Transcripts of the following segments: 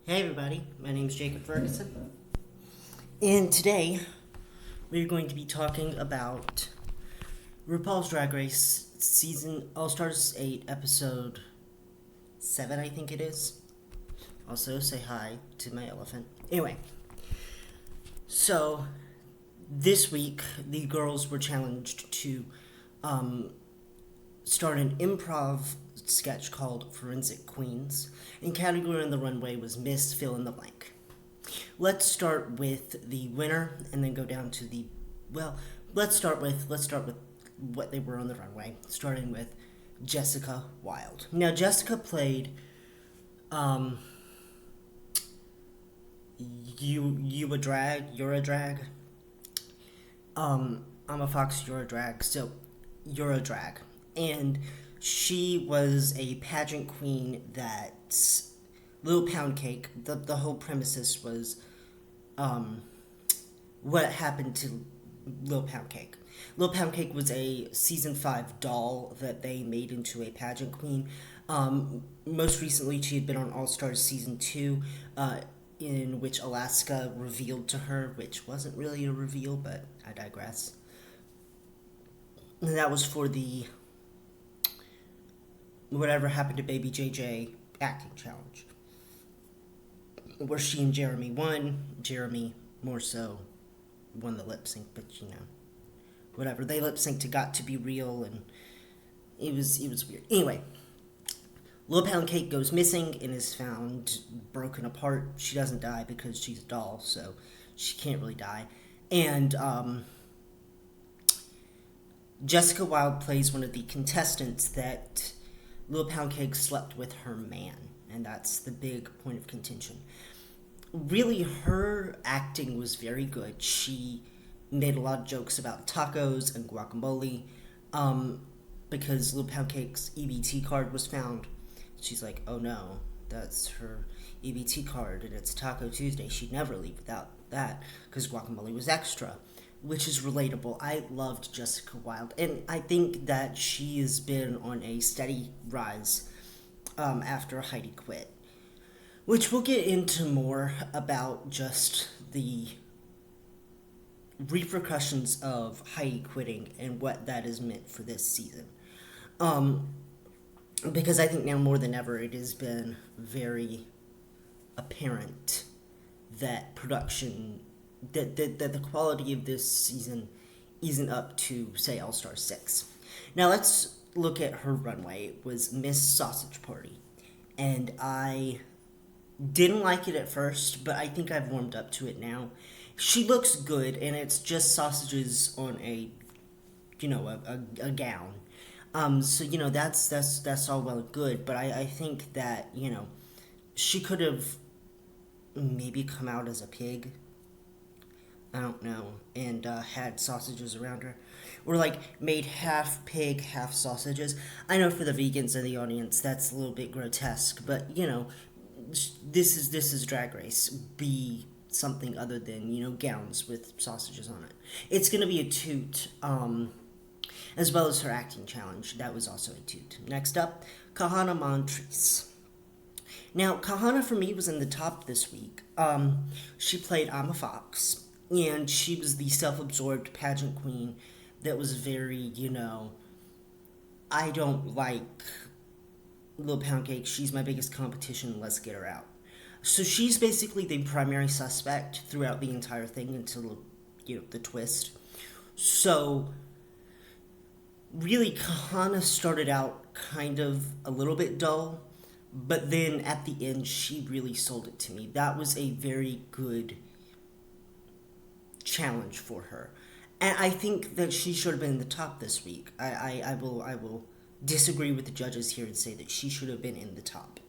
Hey everybody, my name is Jacob Ferguson, and today we're going to be talking about RuPaul's Drag Race season All Stars 8, episode 7, I think it is. Also, say hi to my elephant. Anyway, so this week the girls were challenged to start an improv sketch called Forensic Queens, and category on the runway was Miss Fill in the Blank. Let's start with the winner and then go down to the let's start with what they were on the runway, starting with Jessica Wilde. Now Jessica played you're a drag. I'm a fox, you're a drag, so you're a drag. And she was a pageant queen that Lil Pound Cake, the whole premises was what happened to Lil Pound Cake. Lil Pound Cake was a season 5 doll that they made into a pageant queen. Most recently, she had been on All Stars season 2, in which Alaska revealed to her, which wasn't really a reveal, but I digress. And that was for the Whatever Happened to Baby JJ acting challenge, where she and Jeremy won. Jeremy more so won the lip sync, but whatever. They lip synced to Got to Be Real, and it was weird. Anyway, Lil Pound Cake goes missing and is found broken apart. She doesn't die because she's a doll, so she can't really die. And Jessica Wilde plays one of the contestants that Lil Pound Cake slept with her man, and that's the big point of contention. Really, her acting was very good. She made a lot of jokes about tacos and guacamole, because Lil Pound Cake's EBT card was found. She's like, oh no, that's her EBT card, and it's Taco Tuesday. She'd never leave without that, because guacamole was extra, which is relatable. I loved Jessica Wilde, and I think that she has been on a steady rise after Heidi quit, which we'll get into more about just the repercussions of Heidi quitting and what that has meant for this season. Because I think now more than ever it has been very apparent that the quality of this season isn't up to, say, All Star 6. Now let's look at her runway. It was Miss Sausage Party, and I didn't like it at first, but I think I've warmed up to it now. She looks good, and it's just sausages on a gown. So that's all well and good, but I think that she could have maybe come out as a pig. I don't know, and had sausages around her, or like made half pig, half sausages. I know for the vegans in the audience that's a little bit grotesque, but this is Drag Race. Be something other than gowns with sausages on it. It's gonna be a toot, as well as her acting challenge. That was also a toot. Next up, Kahana Mantris. Now, Kahana for me was in the top this week. She played I'm a Fox, and she was the self-absorbed pageant queen that was very, I don't like Lil Pound Cake. She's my biggest competition. Let's get her out. So she's basically the primary suspect throughout the entire thing until, the twist. So really, Kahana started out kind of a little bit dull, but then at the end, she really sold it to me. That was a very good challenge for her, and I think that she should have been in the top this week. I will disagree with the judges here and say that she should have been in the top.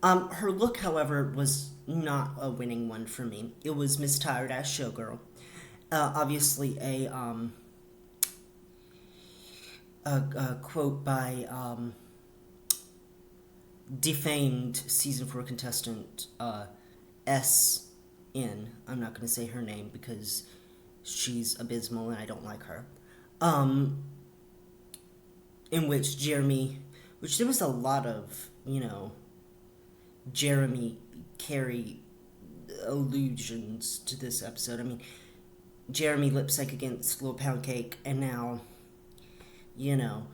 Her look, however, was not a winning one for me. It was Miss Tired Ass Showgirl. Obviously, a quote by defamed season 4 contestant S.N. I'm not going to say her name because she's abysmal and I don't like her. In which there was a lot of, Jeremy carry allusions to this episode. I mean, Jeremy lip sync against Lil Pound Cake, and now, you know,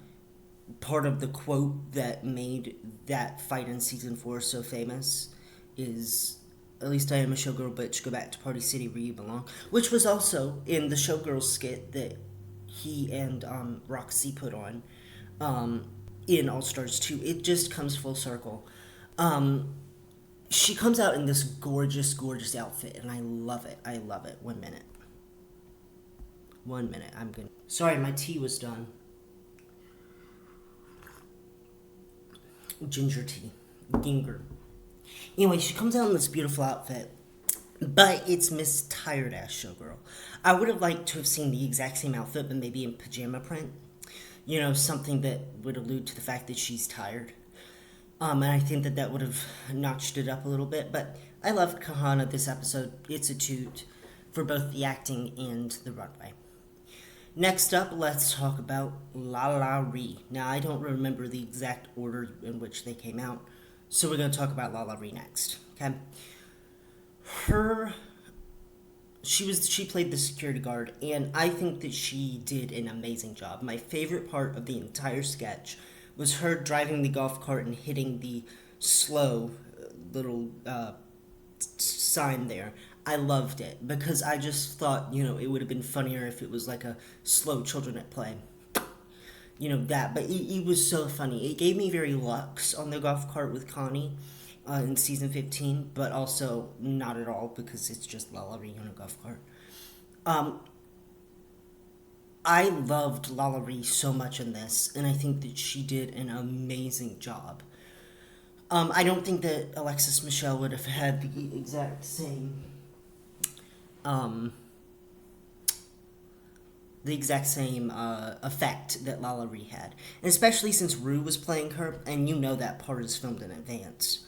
part of the quote that made that fight in season 4 so famous is, "At least I am a showgirl bitch, go back to Party City where you belong," which was also in the Showgirls skit that he and Roxy put on in All Stars 2. It just comes full circle. She comes out in this gorgeous, gorgeous outfit, and I love it. I love it. 1 minute. 1 minute. I'm good. Sorry, my tea was done. Ginger tea. Ginger. Anyway, she comes out in this beautiful outfit, but it's Miss Tired Ass Showgirl. I would have liked to have seen the exact same outfit, but maybe in pajama print. You know, something that would allude to the fact that she's tired. And I think that would have notched it up a little bit. But I loved Kahana this episode. It's a toot for both the acting and the runway. Next up, let's talk about La La Ree. Now, I don't remember the exact order in which they came out, so we're going to talk about La La Ree next. Okay, she played the security guard, and I think that she did an amazing job. My favorite part of the entire sketch was her driving the golf cart and hitting the slow little sign there. I loved it because I just thought, it would have been funnier if it was like a slow children at play. That. But it was so funny. It gave me very Lux on the golf cart with Connie in season 15, but also not at all because it's just La La Ree on a golf cart. I loved La La Ree so much in this, and I think that she did an amazing job. I don't think that Alexis Michelle would have had the exact same effect that La La Ree had. And especially since Rue was playing her, and that part is filmed in advance.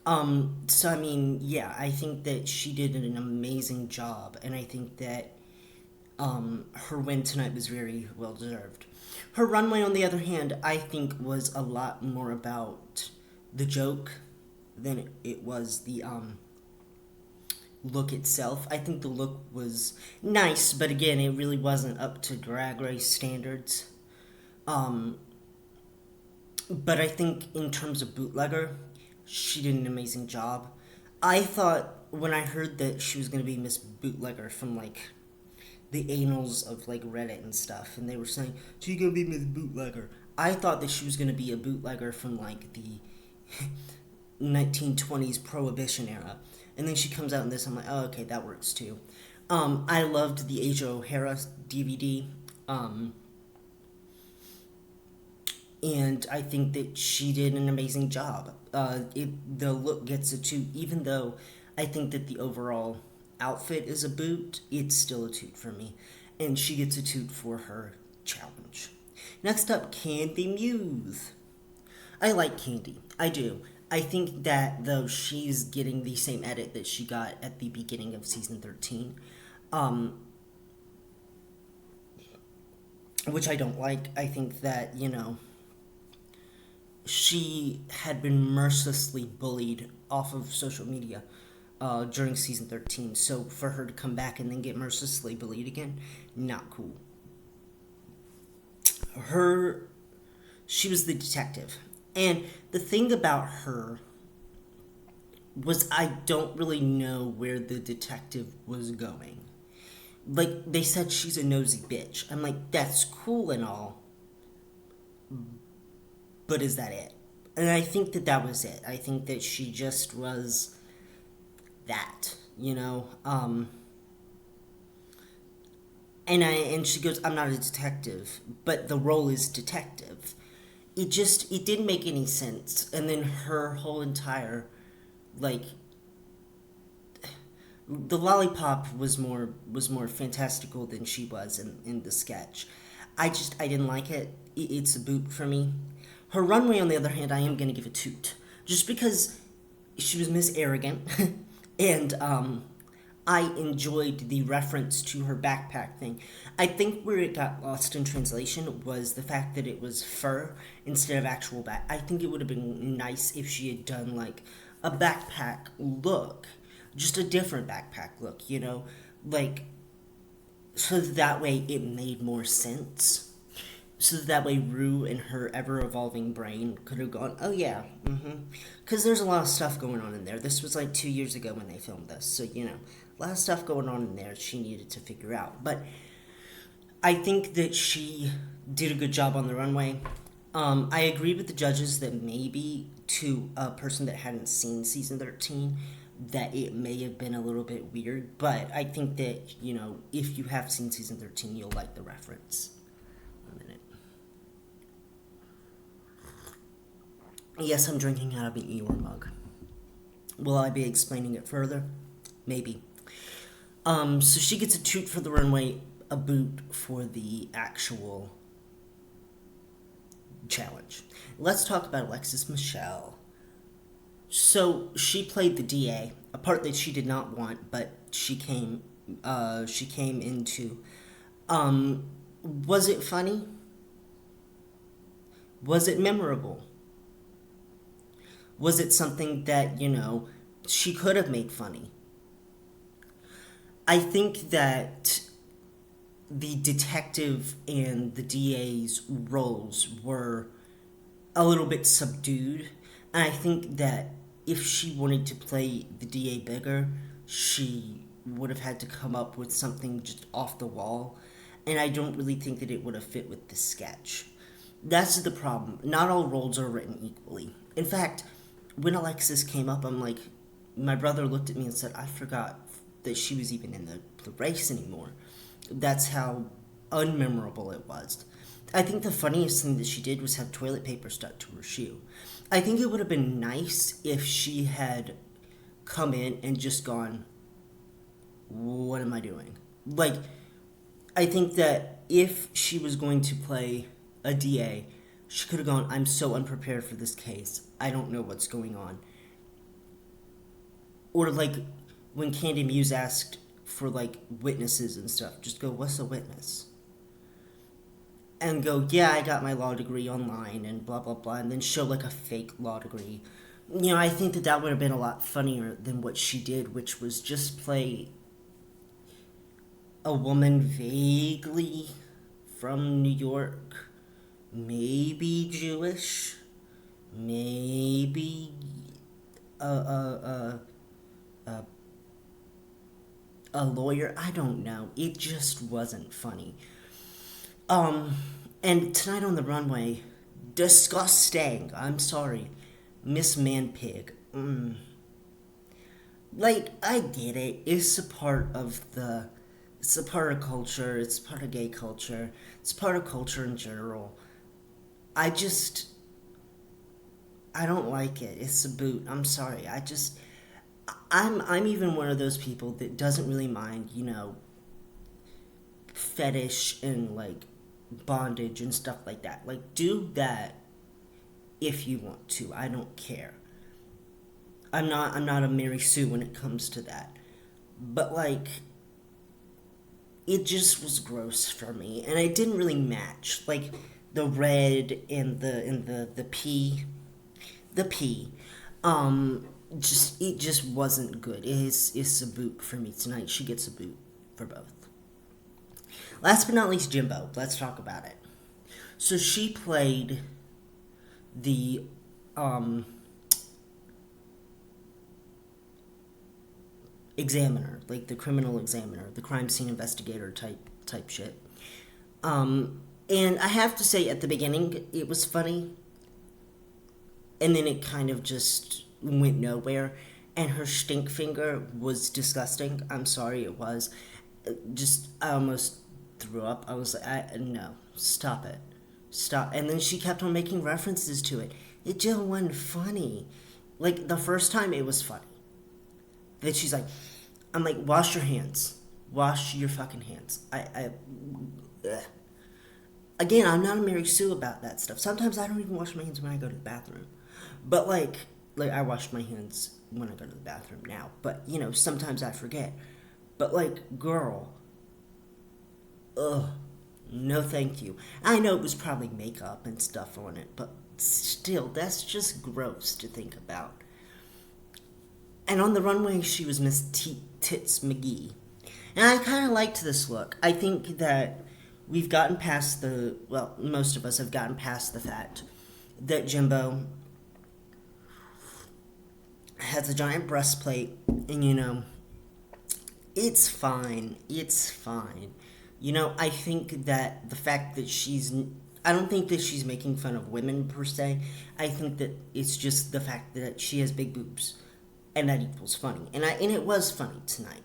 So, I mean, yeah, I think that she did an amazing job, and I think that her win tonight was very well deserved. Her runway, on the other hand, I think was a lot more about the joke than it was the look itself. I think the look was nice, but again, it really wasn't up to Drag Race standards. But I think in terms of bootlegger, she did an amazing job. I thought when I heard that she was going to be Miss Bootlegger from the annals of Reddit and stuff, and they were saying she's going to be Miss Bootlegger, I thought that she was going to be a bootlegger from the 1920s Prohibition era. And then she comes out in this, I'm like, oh, okay, that works too. I loved the Asia O'Hara DVD. And I think that she did an amazing job. The look gets a toot, even though I think that the overall outfit is a boot, it's still a toot for me. And she gets a toot for her challenge. Next up, Candy Muse. I like Candy. I do. I think that, though, she's getting the same edit that she got at the beginning of season 13, which I don't like. I think that, she had been mercilessly bullied off of social media during season 13, so for her to come back and then get mercilessly bullied again, not cool. She was the detective. And the thing about her was I don't really know where the detective was going. They said she's a nosy bitch. I'm like, that's cool and all, but is that it? And I think that was it. I think that she just was that, And she goes, I'm not a detective, but the role is detective. It didn't make any sense. And then her whole entire, the lollipop was more fantastical than she was in the sketch. I didn't like it. It's a boot for me. Her runway, on the other hand, I am going to give a toot. Just because she was Miss Arrogant, and I enjoyed the reference to her backpack thing. I think where it got lost in translation was the fact that it was fur instead of actual back. I think it would have been nice if she had done a backpack look, just a different backpack look, you know, like, so that way it made more sense. So that way Rue and her ever evolving brain could have gone, oh yeah, because there's a lot of stuff going on in there. This was like 2 years ago when they filmed this, so you know, a lot of stuff going on in there she needed to figure out. But I think that she did a good job on the runway. I agree with the judges that maybe to a person that hadn't seen season 13, that it may have been a little bit weird, but I think that, you know, if you have seen season 13, you'll like the reference. A minute. Yes, I'm drinking out of an Eeyore mug. Will I be explaining it further? Maybe. So she gets a toot for the runway, a boot for the actual challenge. Let's talk about Alexis Michelle. So she played the DA, a part that she did not want, but she came into. Was it funny? Was it memorable? Was it something that, you know, she could have made funny? I think that the detective and the DA's roles were a little bit subdued. And I think that if she wanted to play the DA bigger, she would have had to come up with something just off the wall. And I don't really think that it would have fit with the sketch. That's the problem. Not all roles are written equally. In fact, when Alexis came up, I'm like, my brother looked at me and said, I forgot that she was even in the race anymore. That's how unmemorable it was. I think the funniest thing that she did was have toilet paper stuck to her shoe. I think it would have been nice if she had come in and just gone, what am I doing? Like, I think that if she was going to play a DA, she could have gone, I'm so unprepared for this case. I don't know what's going on. Or like when Candy Muse asked for like witnesses and stuff, just go, what's a witness? And go, yeah, I got my law degree online and blah, blah, blah, and then show like a fake law degree. You know, I think that that would have been a lot funnier than what she did, which was just play a woman vaguely from New York, maybe Jewish, maybe a lawyer. I don't know. It just wasn't funny. And tonight on the runway, disgusting. I'm sorry, Miss Manpig. Like, I get it. It's a part of culture. It's part of gay culture. It's part of culture in general. I don't like it. It's a boot. I'm sorry. I'm even one of those people that doesn't really mind, you know, fetish and like bondage and stuff like that. Like, do that if you want to. I don't care. I'm not a Mary Sue when it comes to that. But like, it just was gross for me, and it didn't really match. Like the red and the P, it just wasn't good. It's a boot for me tonight. She gets a boot for both. Last but not least, Jimbo. Let's talk about it. So she played the examiner, like the criminal examiner, the crime scene investigator type shit. And I have to say, at the beginning, it was funny, and then it kind of just went nowhere. And her stink finger was disgusting. I'm sorry, it was. I almost threw up. I was like, no, stop it. Stop. And then she kept on making references to it. It just wasn't funny. Like, the first time it was funny. Then she's like, I'm like, wash your hands. Wash your fucking hands. Again, I'm not a Mary Sue about that stuff. Sometimes I don't even wash my hands when I go to the bathroom. But like I wash my hands when I go to the bathroom now. But, you know, sometimes I forget. But like, girl, ugh, no thank you. I know it was probably makeup and stuff on it, but still, that's just gross to think about. And on the runway, she was Miss Tits McGee. And I kind of liked this look. I think that we've gotten past most of us have gotten past the fact that Jimbo has a giant breastplate, and it's fine. It's fine. I think that the fact that I don't think that she's making fun of women per se. I think that it's just the fact that she has big boobs, and that equals funny. And it was funny tonight.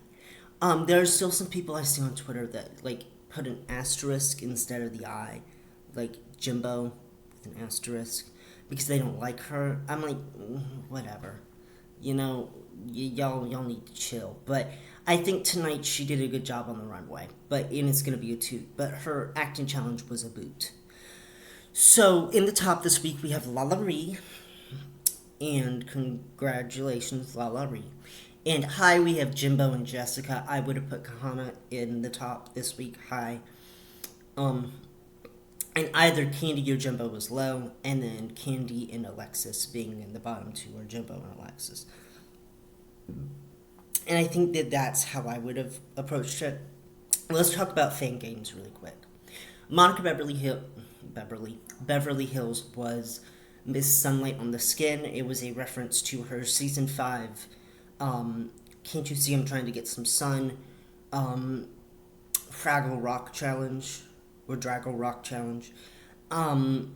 There are still some people I see on Twitter that put an asterisk instead of the I, like Jimbo with an asterisk, because they don't like her. I'm like, whatever. Y'all need to chill. But I think tonight she did a good job on the runway. And it's gonna be a toot. But her acting challenge was a boot. So in the top this week we have Lala Ree, and congratulations Lala Ree. And high we have Jimbo and Jessica. I would have put Kahana in the top this week, high. And either Candy or Jimbo was low, and then Candy and Alexis being in the bottom two, or Jimbo and Alexis. And I think that that's how I would have approached it. Let's talk about fan games really quick. Monica Beverly Hills was Miss Sunlight on the Skin. It was a reference to her season 5. Can't You See I'm Trying to Get Some Sun? Fraggle Rock Challenge. Or Draggle Rock Challenge. Again,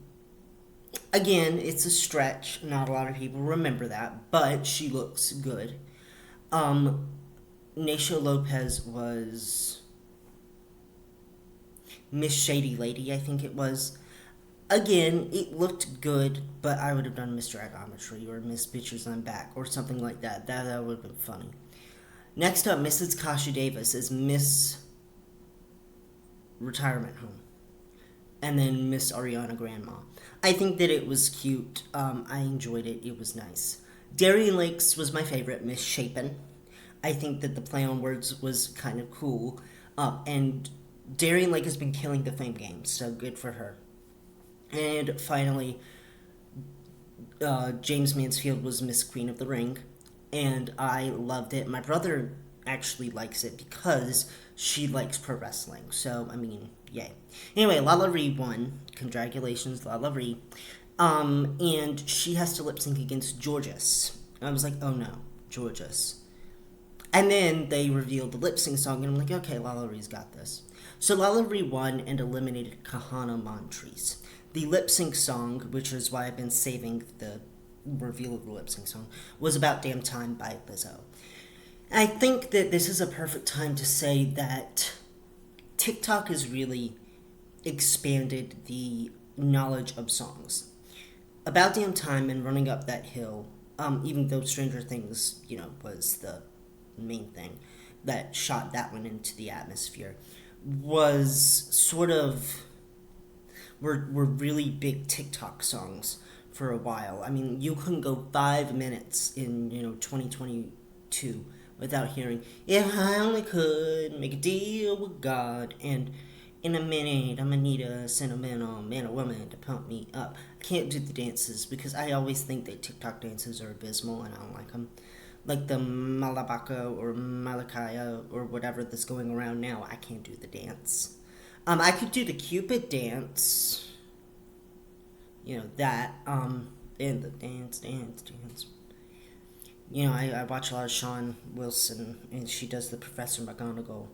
it's a stretch. Not a lot of people remember that, but she looks good. Naysha Lopez was Miss Shady Lady, I think it was. Again, it looked good, but I would have done Miss Dragometry or Miss Bitches I'm Back or something like that. That would have been funny. Next up, Mrs. Kasha Davis is Miss Retirement Home. And then Miss Ariana Grandma. I think that it was cute. I enjoyed it. It was nice. Darien Lakes was my favorite, Miss Shapen. I think that the play on words was kind of cool. And Darien Lake has been killing the fame game, so good for her. And finally, James Mansfield was Miss Queen of the Ring. And I loved it. My brother actually likes it because she likes pro wrestling. So, yay. Anyway, Lala Ree won. Congratulations, Lala Ree. And she has to lip sync against Georges. I was like, oh no, Georges. And then they revealed the lip sync song, and I'm like, okay, Lala Ree's got this. So Lala Ree won and eliminated Kahana Mantris. The lip sync song, which is why I've been saving the reveal of the lip sync song, was About Damn Time by Lizzo. I think that this is a perfect time to say that TikTok has really expanded the knowledge of songs. About Damn Time and Running Up That Hill, even though Stranger Things, was the main thing that shot that one into the atmosphere, was sort of were really big TikTok songs for a while. You couldn't go 5 minutes in 2022 without hearing "If I Only Could Make a Deal with God" and "In a Minute I'm gonna need a sentimental man or woman to pump me up." I can't do the dances because I always think that TikTok dances are abysmal and I don't like them. Like the Malabaka or Malakaya or whatever that's going around now, I can't do the dance. I could do the Cupid dance. That, and the dance. I watch a lot of Sean Wilson, and she does the Professor McGonagall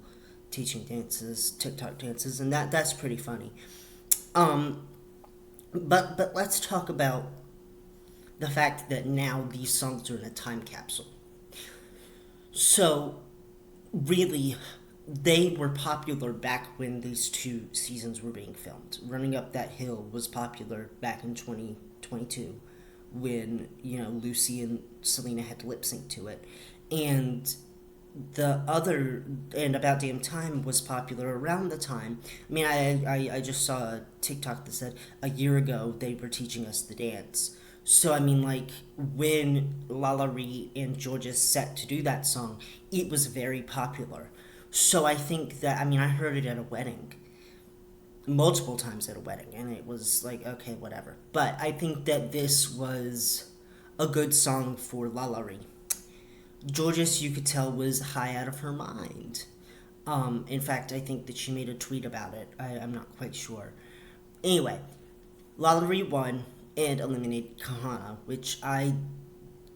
teaching dances, TikTok dances, and that's pretty funny. But let's talk about the fact that now these songs are in a time capsule. So, really, they were popular back when these 2 seasons were being filmed. Running Up That Hill was popular back in 2022 when, Lucy and Selena had to lip sync to it. And About Damn Time was popular around the time. I just saw a TikTok that said a year ago they were teaching us the dance. So, when Lala Ree and Georges set to do that song, it was very popular. So I think that, I heard it at a wedding. Multiple times at a wedding. And it was like, okay, whatever. But I think that this was a good song for Lala Ree. Georges, you could tell, was high out of her mind. In fact, I think that she made a tweet about it. I'm not quite sure. Anyway, Lalaurie won and eliminated Kahana, which I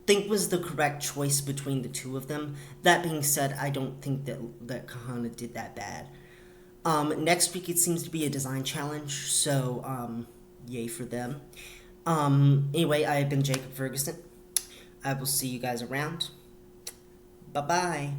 think was the correct choice between the two of them. That being said, I don't think that Kahana did that bad. Next week it seems to be a design challenge, so yay for them. Anyway, I have been Jacob Ferguson. I will see you guys around. Bye bye.